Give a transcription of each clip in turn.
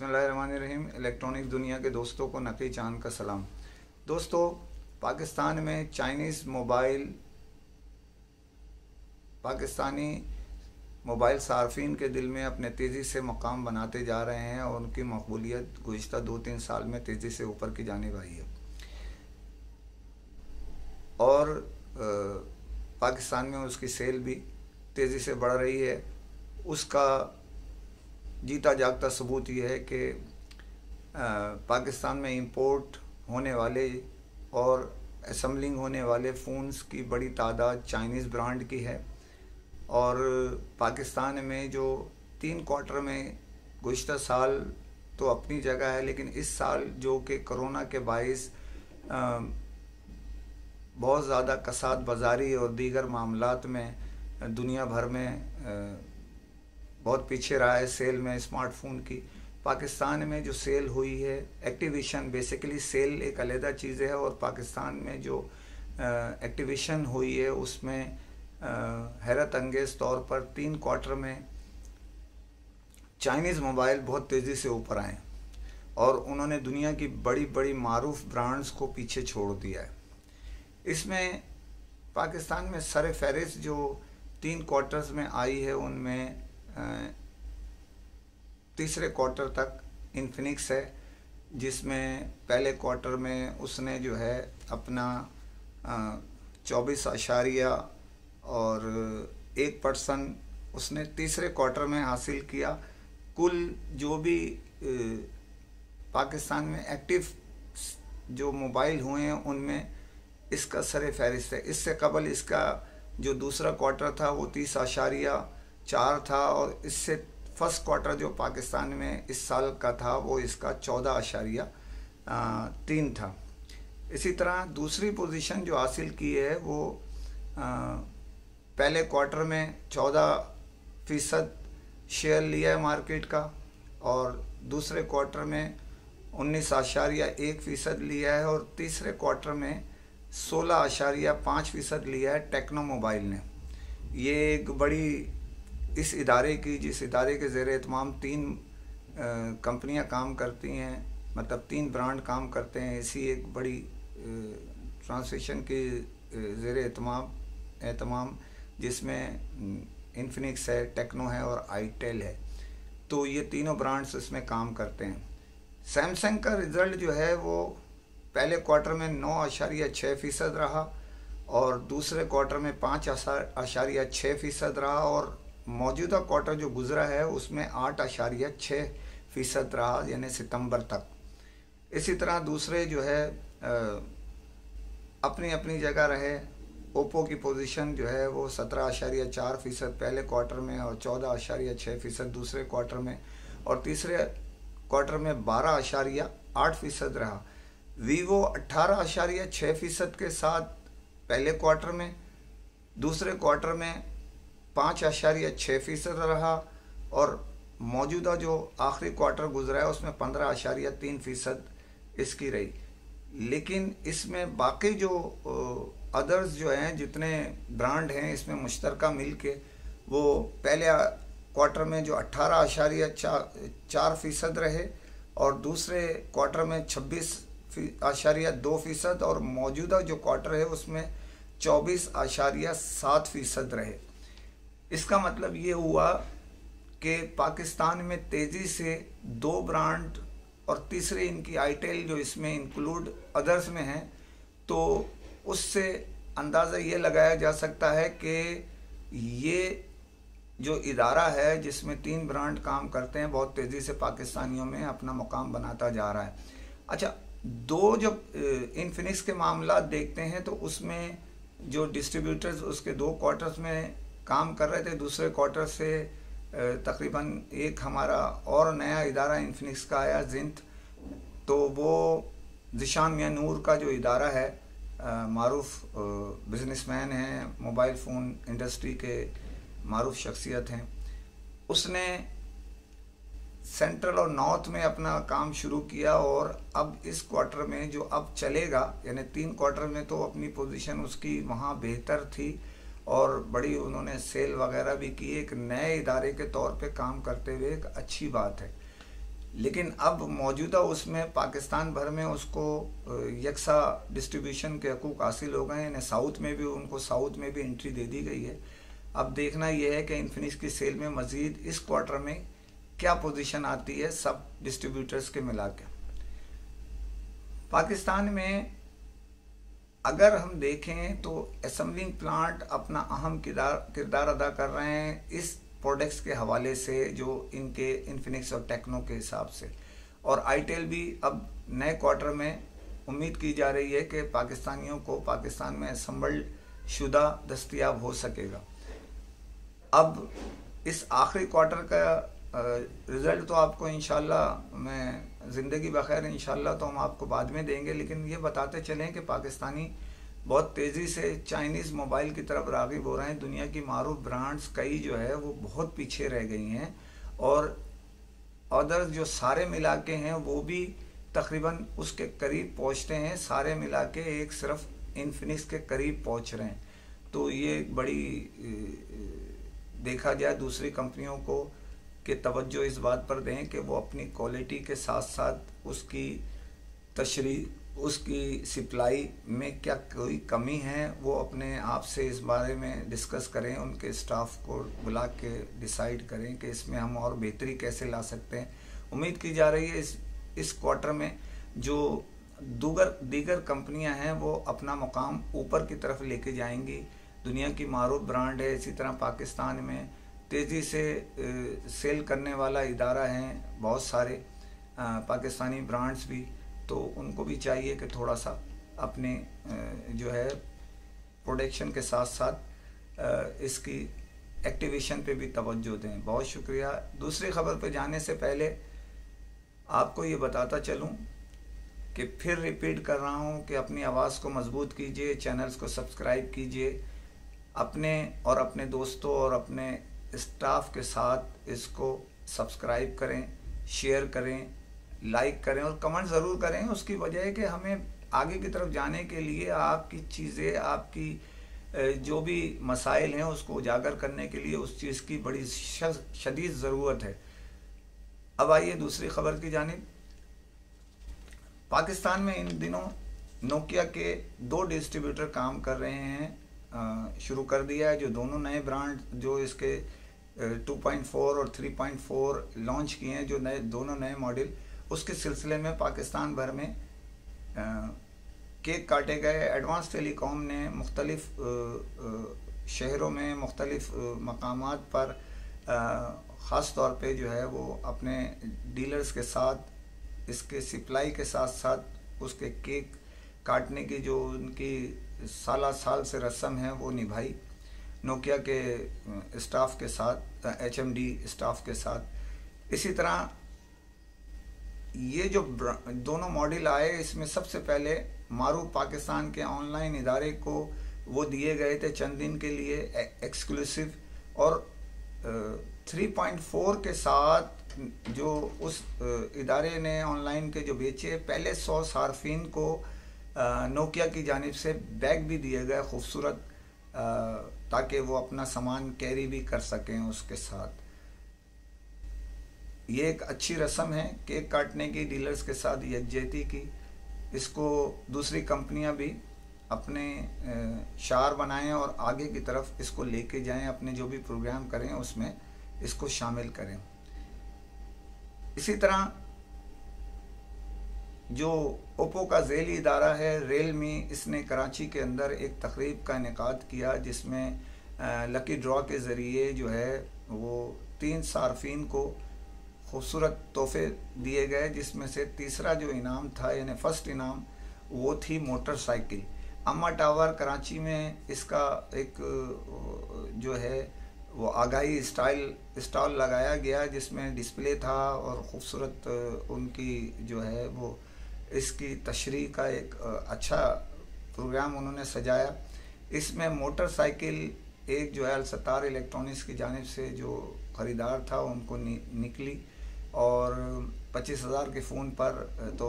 बिस्मिल्लाहिर्रहमानिर्रहीम। इलेक्ट्रॉनिक दुनिया के दोस्तों को नकी चांद का सलाम। दोस्तों, पाकिस्तान में चाइनीज़ मोबाइल पाकिस्तानी मोबाइल सार्फिन के दिल में अपने तेज़ी से मकाम बनाते जा रहे हैं और उनकी मकबूलियत गुज़िश्ता 2-3 साल में तेज़ी से ऊपर की जानिब आई है। और पाकिस्तान में उसकी सेल भी तेज़ी से बढ़ रही है। उसका जीता जागता सबूत ये है कि पाकिस्तान में इंपोर्ट होने वाले और असम्बलिंग होने वाले फ़ोन्स की बड़ी तादाद चाइनीज़ ब्रांड की है। और पाकिस्तान में जो 3 क्वार्टर में गुज़िश्ता साल तो अपनी जगह है, लेकिन इस साल जो कि कोरोना के बाइस बहुत ज़्यादा कसाद बाज़ारी और दीगर मामलात में दुनिया भर में बहुत पीछे रहा है सेल में स्मार्टफोन की। पाकिस्तान में जो सेल हुई है, एक्टिवेशन, बेसिकली सेल एक अलग चीज़ है, और पाकिस्तान में जो एक्टिवेशन हुई है उसमें हैरत अंगेज़ तौर पर 3 क्वार्टर में चाइनीज़ मोबाइल बहुत तेज़ी से ऊपर आए और उन्होंने दुनिया की बड़ी बड़ी मारूफ ब्रांड्स को पीछे छोड़ दिया है। इसमें पाकिस्तान में सर फहरिस्त जो 3 क्वार्टर्स में आई है उनमें तीसरे क्वार्टर तक इन्फिनिक्स है, जिसमें पहले क्वार्टर में उसने जो है अपना 24 और 1% उसने तीसरे क्वार्टर में हासिल किया। कुल जो भी पाकिस्तान में एक्टिव जो मोबाइल हुए हैं उनमें इसका सर फहरिस्त है। इससे कबल इसका जो दूसरा क्वार्टर था वो 30.4 था, और इससे फर्स्ट क्वार्टर जो पाकिस्तान में इस साल का था वो इसका 14.3 था। इसी तरह दूसरी पोजीशन जो हासिल की है वो पहले क्वार्टर में 14% शेयर लिया है मार्केट का, और दूसरे क्वार्टर में 19.1% लिया है, और तीसरे क्वार्टर में 16.5% लिया है टेक्नो मोबाइल ने। ये एक बड़ी इस इदारे की, जिस इदारे के ज़ेर एहतमाम 3 कंपनियां काम करती हैं, मतलब 3 ब्रांड काम करते हैं, इसी एक बड़ी ट्रांसमिशन के ज़ेर एहतमाम जिसमें इन्फिनिक्स है, टेक्नो है और आईटेल है। तो ये तीनों ब्रांड्स इसमें काम करते हैं। सैमसंग का रिज़ल्ट जो है वो पहले क्वार्टर में 9.6% रहा, और दूसरे क्वार्टर में 5.6% रहा, और मौजूदा क्वार्टर जो गुजरा है उसमें 8.6% रहा, यानी सितंबर तक। इसी तरह दूसरे जो है अपनी अपनी जगह रहे। ओप्पो की पोजीशन जो है वो 17.4% पहले क्वार्टर में और 14.6% दूसरे क्वार्टर में, और तीसरे क्वार्टर में 12.8% रहा। वीवो 18.6% के साथ पहले क्वार्टर में, दूसरे क्वार्टर में 5.6% रहा, और मौजूदा जो आखिरी क्वार्टर गुजरा है उसमें 15.3% इसकी रही। लेकिन इसमें बाकी जो अदर्स जो हैं, जितने ब्रांड हैं इसमें मुश्तरका मिल के, वो पहले क्वार्टर में जो 18.4% रहे, और दूसरे क्वार्टर में 26.2%, और मौजूदा जो क्वार्टर है उसमें 24.7% रहे। इसका मतलब ये हुआ कि पाकिस्तान में तेज़ी से 2 ब्रांड और तीसरे इनकी आईटेल जो इसमें इंक्लूड अदर्स में है, तो उससे अंदाज़ा ये लगाया जा सकता है कि ये जो इदारा है जिसमें 3 ब्रांड काम करते हैं बहुत तेज़ी से पाकिस्तानियों में अपना मुकाम बनाता जा रहा है। अच्छा, जब इन्फिनिक्स के मामला देखते हैं तो उसमें जो डिस्ट्रीब्यूटर्स उसके 2 क्वार्टर्स में काम कर रहे थे, दूसरे क्वार्टर से तकरीबन एक हमारा और नया इदारा इन्फिनिक्स का आया, जिंत। तो वो ज़िशान मियां नूर का जो इदारा है, मारूफ बिजनेसमैन हैं, मोबाइल फ़ोन इंडस्ट्री के मारूफ शख्सियत हैं, उसने सेंट्रल और नॉर्थ में अपना काम शुरू किया, और अब इस क्वार्टर में जो अब चलेगा, यानी 3 क्वार्टर में तो अपनी पोजीशन उसकी वहाँ बेहतर थी और बड़ी उन्होंने सेल वगैरह भी की। एक नए इदारे के तौर पे काम करते हुए एक अच्छी बात है। लेकिन अब मौजूदा उसमें पाकिस्तान भर में उसको यकसा डिस्ट्रीब्यूशन के हकूक़ हासिल हो गए हैं। साउथ में भी उनको साउथ में भी एंट्री दे दी गई है। अब देखना यह है कि इन्फिनिक्स की सेल में मज़ीद इस क्वार्टर में क्या पोजीशन आती है सब डिस्ट्रीब्यूटर्स के मिला के। पाकिस्तान में अगर हम देखें तो असेंबलिंग प्लांट अपना अहम किरदार अदा कर रहे हैं इस प्रोडक्ट्स के हवाले से, जो इनके इन्फिनिक्स और टेक्नो के हिसाब से। और आईटेल भी अब नए क्वार्टर में उम्मीद की जा रही है कि पाकिस्तानियों को पाकिस्तान में असम्बल्ड शुदा दस्तयाब हो सकेगा। अब इस आखिरी क्वार्टर का रिज़ल्ट तो आपको इंशाल्लाह, मैं ज़िंदगी बखैर इंशाल्लाह तो हम आपको बाद में देंगे, लेकिन ये बताते चलें कि पाकिस्तानी बहुत तेज़ी से चाइनीज़ मोबाइल की तरफ राग़िब हो रहे हैं। दुनिया की मारूफ ब्रांड्स कई जो है वो बहुत पीछे रह गई हैं, और अदर्स जो सारे मिला के हैं वो भी तकरीबन उसके करीब पहुंचते हैं। सारे मिला के एक सिर्फ इन्फिनिक्स के करीब पहुंच रहे हैं। तो ये एक बड़ी देखा जाए दूसरी कंपनियों को कि तवज्जो इस बात पर दें कि वो अपनी क्वालिटी के साथ साथ उसकी तशरीह, उसकी सप्लाई में क्या कोई कमी है वो अपने आप से इस बारे में डिस्कस करें, उनके स्टाफ को बुला के डिसाइड करें कि इसमें हम और बेहतरी कैसे ला सकते हैं। उम्मीद की जा रही है इस क्वार्टर में जो दीगर कंपनियां हैं वो अपना मुकाम ऊपर की तरफ लेके जाएंगी। दुनिया की मारूफ ब्रांड है, इसी तरह पाकिस्तान में तेज़ी से सेल करने वाला इदारा हैं बहुत सारे पाकिस्तानी ब्रांड्स भी, तो उनको भी चाहिए कि थोड़ा सा अपने जो है प्रोडक्शन के साथ साथ इसकी एक्टिवेशन पे भी तवज्जो दें। बहुत शुक्रिया। दूसरी खबर पे जाने से पहले आपको ये बताता चलूं कि फिर रिपीट कर रहा हूं कि अपनी आवाज़ को मजबूत कीजिए, चैनल्स को सब्सक्राइब कीजिए, अपने दोस्तों और अपने स्टाफ के साथ इसको सब्सक्राइब करें, शेयर करें, लाइक करें और कमेंट ज़रूर करें। उसकी वजह है कि हमें आगे की तरफ जाने के लिए आपकी चीज़ें, आपकी जो भी मसाइल हैं उसको उजागर करने के लिए उस चीज़ की बड़ी शदीद ज़रूरत है। अब आइए दूसरी खबर की जानिब। पाकिस्तान में इन दिनों नोकिया के 2 डिस्ट्रीब्यूटर काम कर रहे हैं, शुरू कर दिया है। जो दोनों नए ब्रांड जो इसके 2.4 और 3.4 लॉन्च किए हैं, जो दोनों नए मॉडल, उसके सिलसिले में पाकिस्तान भर में केक काटे गए। एडवांस टेलीकॉम ने मुख्तलिफ शहरों में मुख्तलिफ मकामात पर ख़ास तौर पे जो है वो अपने डीलर्स के साथ इसके सप्लाई के साथ साथ उसके केक काटने की जो उनकी साल से रस्म है वो निभाई नोकिया के स्टाफ के साथ, HMD स्टाफ के साथ। इसी तरह ये जो दोनों मॉडल आए इसमें सबसे पहले मारूफ पाकिस्तान के ऑनलाइन इदारे को वो दिए गए थे चंद दिन के लिए एक्सक्लूसिव, और 3.4 के साथ जो उस इदारे ने ऑनलाइन के जो बेचे, पहले 100 सार्फिन को नोकिया की जानिब से बैग भी दिए गए खूबसूरत, ताकि वो अपना सामान कैरी भी कर सकें उसके साथ। ये एक अच्छी रस्म है केक काटने की, डीलर्स के साथ यकजहती की। इसको दूसरी कंपनियां भी अपने शार बनाएं और आगे की तरफ इसको लेके जाएं, अपने जो भी प्रोग्राम करें उसमें इसको शामिल करें। इसी तरह जो ओप्पो का झेली इदारा है रियलमी, इसने कराची के अंदर एक तकरीब का इनेकाद किया जिसमें लकी ड्रॉ के ज़रिए जो है वो 3 सार्फिन को खूबसूरत तोहफे दिए गए, जिसमें से तीसरा जो इनाम था यानी फर्स्ट इनाम वो थी मोटरसाइकिल। अम्मा टावर कराची में इसका एक जो है वो आगाही स्टॉल लगाया गया जिसमें डिस्प्ले था और ख़ूबसूरत उनकी जो है वो इसकी तशरीह का एक अच्छा प्रोग्राम उन्होंने सजाया। इसमें मोटरसाइकिल एक जो है अलसतार इलेक्ट्रॉनिक्स की जानिब से जो ख़रीदार था उनको निकली, और 25,000 के फ़ोन पर तो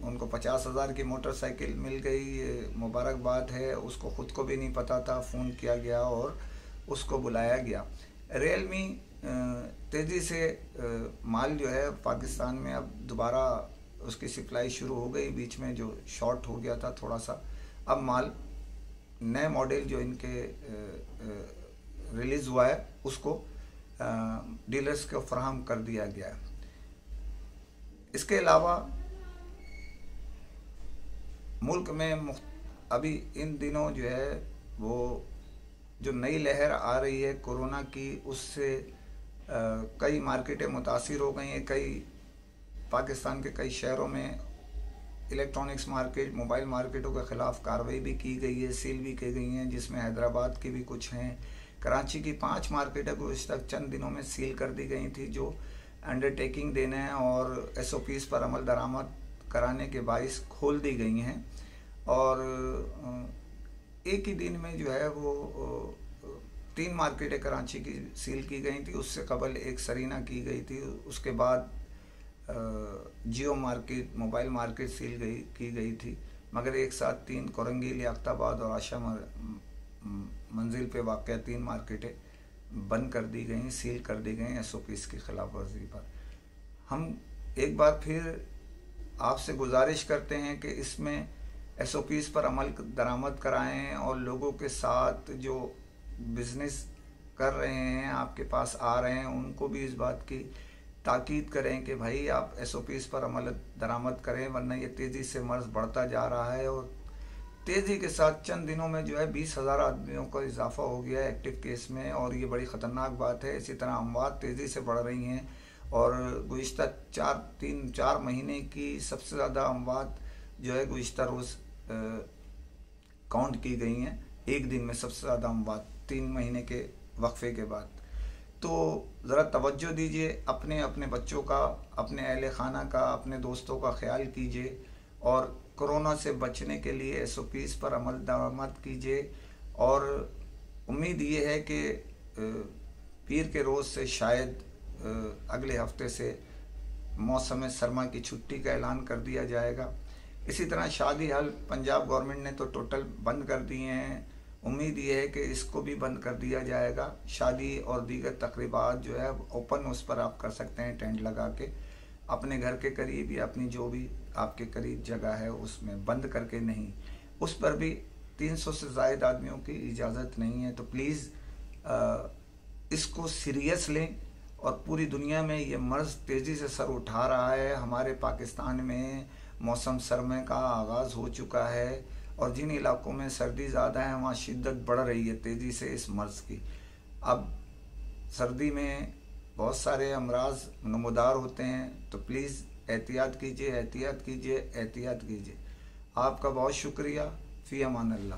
उनको 50,000 की मोटरसाइकिल मिल गई। मुबारकबाद है, उसको ख़ुद को भी नहीं पता था, फ़ोन किया गया और उसको बुलाया गया। रियलमी तेज़ी से माल जो है पाकिस्तान में अब दोबारा उसकी सप्लाई शुरू हो गई। बीच में जो शॉर्ट हो गया था थोड़ा सा, अब माल नए मॉडल जो इनके रिलीज़ हुआ है उसको डीलर्स को फराहम कर दिया गया है। इसके अलावा मुल्क में अभी इन दिनों जो है वो जो नई लहर आ रही है कोरोना की, उससे कई मार्केटें मुतासिर हो गई हैं। कई पाकिस्तान के कई शहरों में इलेक्ट्रॉनिक्स मार्केट, मोबाइल मार्केटों के ख़िलाफ़ कार्रवाई भी की गई है, सील भी की गई हैं, जिसमें हैदराबाद की भी कुछ हैं। कराची की 5 मार्केटें गुज़िश्ता चंद दिनों में सील कर दी गई थी, जो अंडरटेकिंग देने और SOPs पर अमल दरामद कराने के बाइस खोल दी गई हैं। और एक ही दिन में जो है वो 3 मार्केटें कराची की सील की गई थी। उससे कबल एक सरीना की गई थी, उसके बाद जियो मार्केट, मोबाइल मार्केट सील की गई थी। मगर एक साथ 3 कोरंगी, लियाकताबाद और आशा मंजिल पे वाक़ 3 मार्केटें बंद कर दी गई, सील कर दी गई SOPs की खिलाफ वर्जी पर। हम एक बार फिर आपसे गुजारिश करते हैं कि इसमें SOPs पर अमल दरामद कराएं और लोगों के साथ जो बिज़नेस कर रहे हैं, आपके पास आ रहे हैं, उनको भी इस बात की ताकीद करें कि भाई आप SOPs पर अमल दरामद करें, वरना ये तेज़ी से मर्ज़ बढ़ता जा रहा है। और तेज़ी के साथ चंद दिनों में जो है 20,000 आदमियों का इजाफा हो गया है एक्टिव केस में, और ये बड़ी ख़तरनाक बात है। इसी तरह अमवात तेज़ी से बढ़ रही हैं और गुज़िश्ता 4 महीने की सबसे ज़्यादा अमवात जो है गुज़िश्ता रोज़ काउंट की गई हैं। एक दिन में सबसे ज़्यादा अमवात 3 महीने के वक्फे के बाद। तो ज़रा तवज्जो दीजिए, अपने अपने बच्चों का, अपने अहले खाना का, अपने दोस्तों का ख्याल कीजिए और कोरोना से बचने के लिए SOPs पर अमल दरामद कीजिए। और उम्मीद ये है कि पीर के रोज़ से शायद अगले हफ्ते से मौसम सरमा की छुट्टी का ऐलान कर दिया जाएगा। इसी तरह शादी हाल पंजाब गवर्नमेंट ने तो टोटल बंद कर दिए हैं। उम्मीद ये है कि इसको भी बंद कर दिया जाएगा। शादी और दीगर तकरीबात जो है ओपन, उस पर आप कर सकते हैं टेंट लगा के, अपने घर के करीब या अपनी जो भी आपके करीब जगह है उसमें, बंद करके नहीं। उस पर भी 300 से ज़ायद आदमियों की इजाज़त नहीं है। तो प्लीज़ इसको सीरियस लें। और पूरी दुनिया में ये मर्ज़ तेज़ी से सर उठा रहा है। हमारे पाकिस्तान में मौसम सरमा का आगाज़ हो चुका है और जिन इलाकों में सर्दी ज़्यादा है वहाँ शिद्दत बढ़ रही है तेज़ी से इस मर्ज़ की। अब सर्दी में बहुत सारे अमराज नमूदार होते हैं, तो प्लीज़ एहतियात कीजिए, एहतियात कीजिए, एहतियात कीजिए। आपका बहुत शुक्रिया। फ़ी अमान अल्लाह।